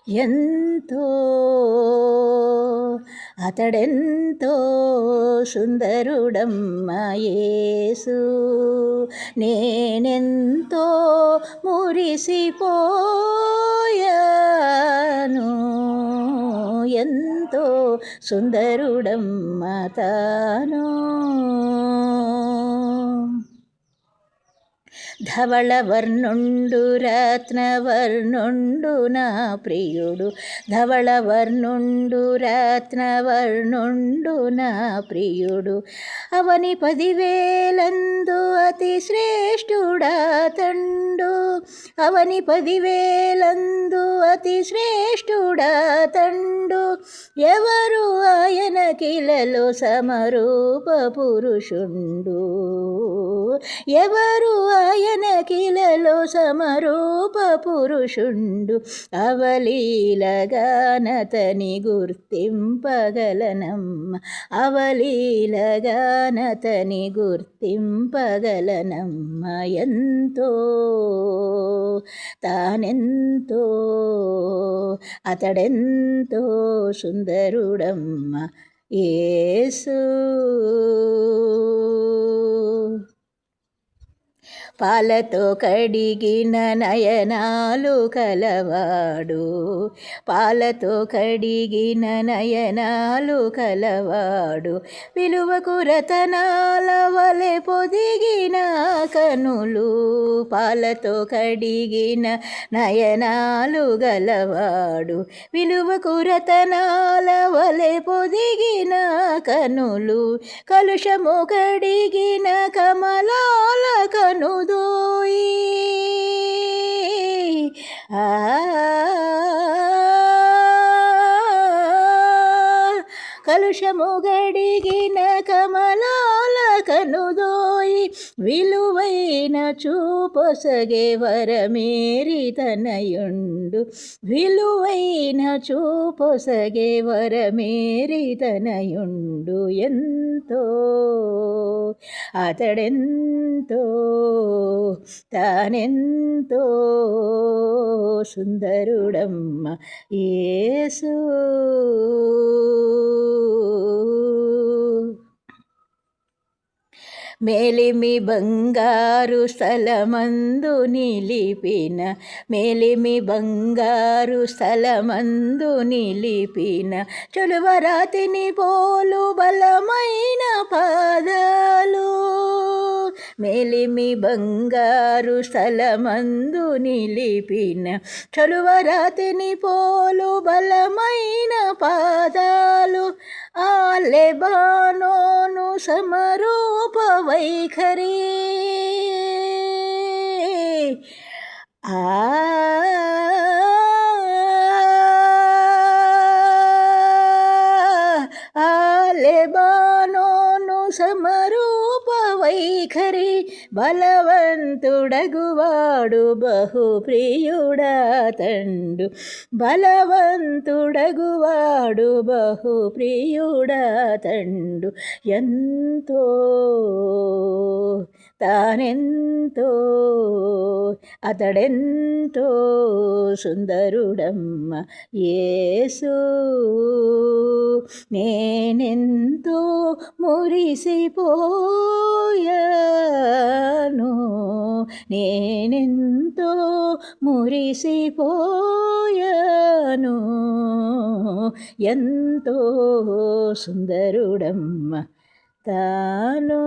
ఎంతో అతడెంతో సుందరుడమ్మ యేసు, నేనెంతో మురిసిపోయాను. ఎంతో సుందరుడమ్మ తాను. ధవళవర్ణుండు రత్నవర్ణుండు నా ప్రియుడు, ధవళవర్ణుండు రత్నవర్ణుండు నా ప్రియుడు, అవని 10,000 అతి శ్రేష్ఠుడాతండు, అవని 10,000 అతి శ్రేష్ఠుడాతండు, ఎవరు ఆయన కిలలో సమరూప పురుషుండు, ఎవరు ఆయన కిలలో సమరూప పురుషుండు, అవలీలగానతని గుర్తింపగలనమ్మ, అవలీలగానతని గుర్తింపగలనమ్మ. ఎంతో తానెంతో అతడెంతో సుందరుడమ్మ యేసు. పాలతో కడిగిన నయనాలు కలవాడు, పాలతో కడిగిన నయనాలు కలవాడు, విలువకు రతనాల వలె పొదిగిన కనులు, పాలతో కడిగిన నయనాలు గలవాడు, విలువకు రతనాల వలె పొదిగిన కనులు, కలుషము కడిగిన కమలాల కనుదోయి, కలుషము గడిగిన కమలాల కనుదోయి, విలువైన చూపొసగే వరమేరి తనయుండు, విలువైన చూపొసగే వరమేరి తనయుండు. ఎంతో అతడెంతో తానెంతో సుందరుడమ్మ యేసు. మేలిమి బంగారు స్థలమందు నిలిపిన, మేలిమి బంగారు స్థలమందు నిలిపిన, చలువరాతిని పోలు బలమైన పాదాలు, మేలిమి బంగారు స్థలమందు నిలిపిన, చలువరాతిని పోలు బలమైన పాదాలు, ఆ లెబానోను సమరూప వైఖరి, ఆ లెబానోను సమరూప వైఖరి, బలవంతుడగువాడు బహుప్రియుడాతండు, బలవంతుడగువాడు బహుప్రియుడాతండు. ఎంతో తానెంతో అతడెంతో సుందరుడమ్మ యేసు, నేనెంతో మురిసిపోయాను, నేనెంతో మురిసిపోయాను. ఎంతో సుందరుడమ్మ తాను.